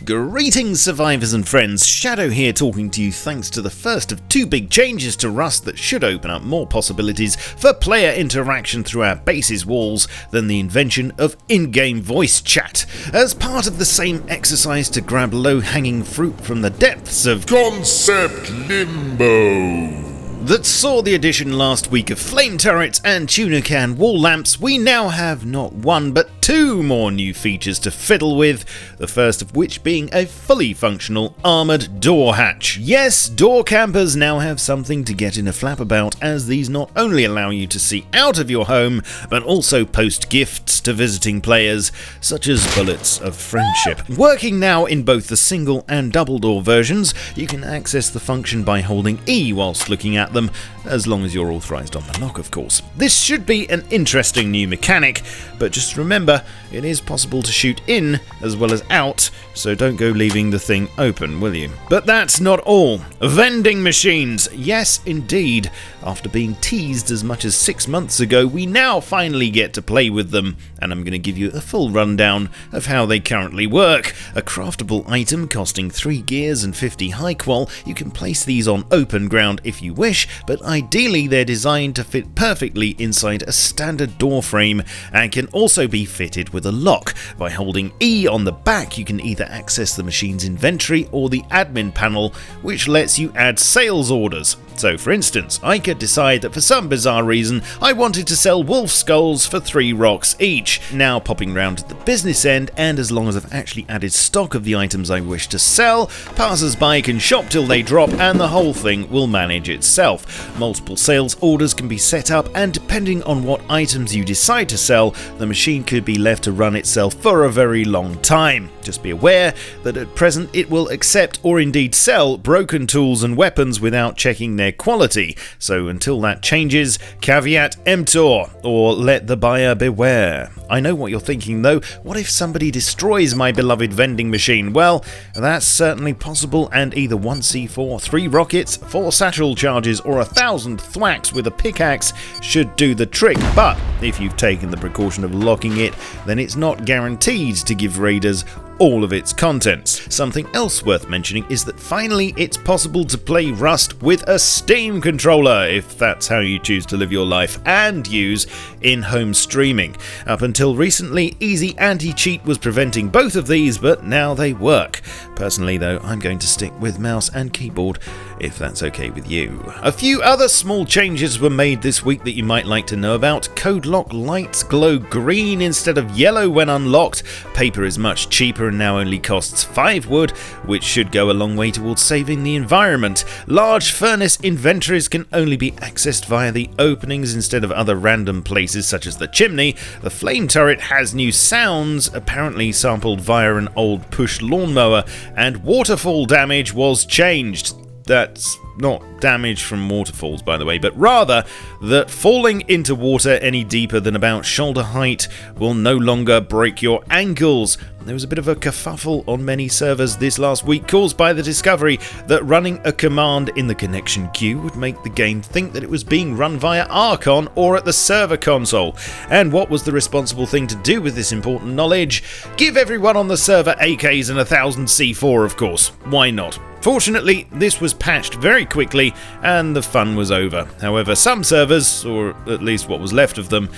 Greetings survivors and friends, Shadow here talking to you thanks to the first of two big changes to Rust that should open up more possibilities for player interaction through our base's walls than the invention of in-game voice chat. As part of the same exercise to grab low-hanging fruit from the depths of Concept Limbo that saw the addition last week of flame turrets and tuna can wall lamps, we now have not one but two more new features to fiddle with, the first of which being a fully functional armoured door hatch. Yes, door campers now have something to get in a flap about, as these not only allow you to see out of your home, but also post gifts to visiting players, such as bullets of friendship. Working now in both the single and double door versions, you can access the function by holding E whilst looking at them, as long as you're authorised on the lock, of course. This should be an interesting new mechanic, but just remember, it is possible to shoot in as well as out, so don't go leaving the thing open, will you? But that's not all. Vending machines! Yes, indeed. After being teased as much as 6 months ago, we now finally get to play with them, and I'm going to give you a full rundown of how they currently work. A craftable item costing 3 gears and 50 high qual, you can place these on open ground if you wish, but ideally they're designed to fit perfectly inside a standard door frame and can also be fitted with a lock. By holding E on the back, you can either access the machine's inventory or the admin panel, which lets you add sales orders. So for instance, I could decide that for some bizarre reason I wanted to sell wolf skulls for 3 rocks each. Now popping round at the business end, and as long as I've actually added stock of the items I wish to sell, passers-by can shop till they drop and the whole thing will manage itself. Multiple sales orders can be set up, and depending on what items you decide to sell, the machine could be left to run itself for a very long time. Just be aware that at present it will accept or indeed sell broken tools and weapons without checking their quality, so until that changes, caveat emptor, or let the buyer beware. I know what you're thinking though, what if somebody destroys my beloved vending machine? Well, that's certainly possible, and either 1 C4, 3 rockets, 4 satchel charges, or 1,000 thwacks with a pickaxe should do the trick, but if you've taken the precaution of locking it, then it's not guaranteed to give raiders all of its contents. Something else worth mentioning is that finally it's possible to play Rust with a Steam controller, if that's how you choose to live your life, and use in-home streaming. Up until recently, easy anti-cheat was preventing both of these, but now they work. Personally though, I'm going to stick with mouse and keyboard, if that's okay with you. A few other small changes were made this week that you might like to know about. Code lock lights glow green instead of yellow when unlocked. Paper is much cheaper and now only costs 5 wood, which should go a long way towards saving the environment. Large furnace inventories can only be accessed via the openings instead of other random places such as the chimney. The flame turret has new sounds, apparently sampled via an old push lawnmower, and waterfall damage was changed. That's not damage from waterfalls, by the way, but rather that falling into water any deeper than about shoulder height will no longer break your ankles. There was a bit of a kerfuffle on many servers this last week caused by the discovery that running a command in the connection queue would make the game think that it was being run via Archon or at the server console. And what was the responsible thing to do with this important knowledge? Give everyone on the server AKs and 1,000 C4, of course. Why not? Fortunately, this was patched very quickly and the fun was over. However, some servers, or at least what was left of them,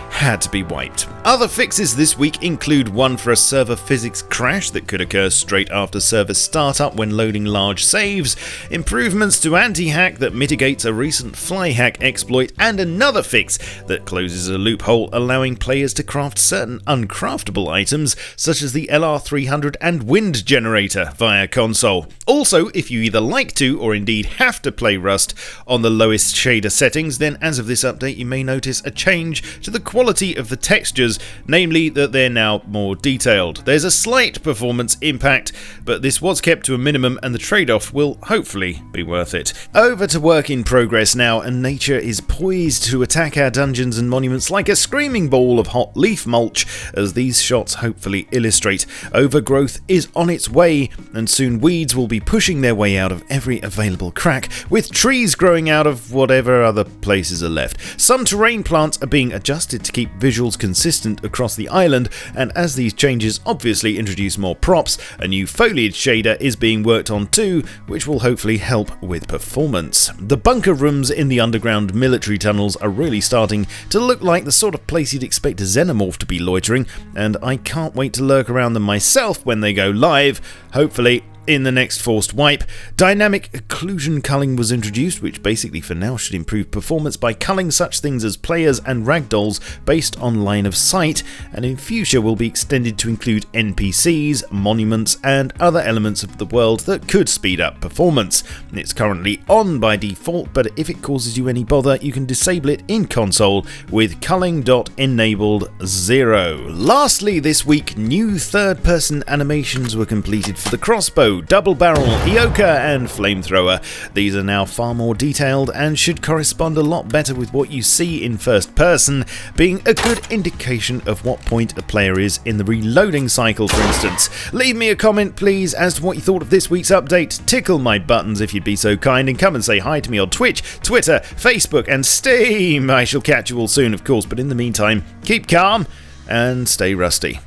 had to be wiped. Other fixes this week include one for a server physics crash that could occur straight after server startup when loading large saves, improvements to anti-hack that mitigates a recent fly hack exploit, and another fix that closes a loophole allowing players to craft certain uncraftable items such as the LR300 and wind generator via console. Also, if you either like to or indeed have to play Rust on the lowest shader settings, then as of this update you may notice a change to the quality of the textures, namely that they're now more detailed. There's a slight performance impact, but this was kept to a minimum and the trade-off will hopefully be worth it. Over to work in progress now, and nature is poised to attack our dungeons and monuments like a screaming ball of hot leaf mulch, as these shots hopefully illustrate. Overgrowth is on its way, and soon weeds will be pushing their way out of every available crack. track, with trees growing out of whatever other places are left. Some terrain plants are being adjusted to keep visuals consistent across the island, and as these changes obviously introduce more props, a new foliage shader is being worked on too, which will hopefully help with performance. The bunker rooms in the underground military tunnels are really starting to look like the sort of place you'd expect a xenomorph to be loitering, and I can't wait to lurk around them myself when they go live, hopefully in the next forced wipe. Dynamic occlusion culling was introduced, which basically for now should improve performance by culling such things as players and ragdolls based on line of sight, and in future will be extended to include NPCs, monuments, and other elements of the world that could speed up performance. It's currently on by default, but if it causes you any bother, you can disable it in console with culling.enabled 0. Lastly this week, new third-person animations were completed for the crossbow, double barrel, Ioka and flamethrower. These are now far more detailed and should correspond a lot better with what you see in first person, being a good indication of what point a player is in the reloading cycle, for instance. Leave me a comment please as to what you thought of this week's update, tickle my buttons if you'd be so kind, and come and say hi to me on Twitch, Twitter, Facebook and Steam. I shall catch you all soon of course, but in the meantime, keep calm and stay rusty.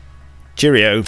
Cheerio.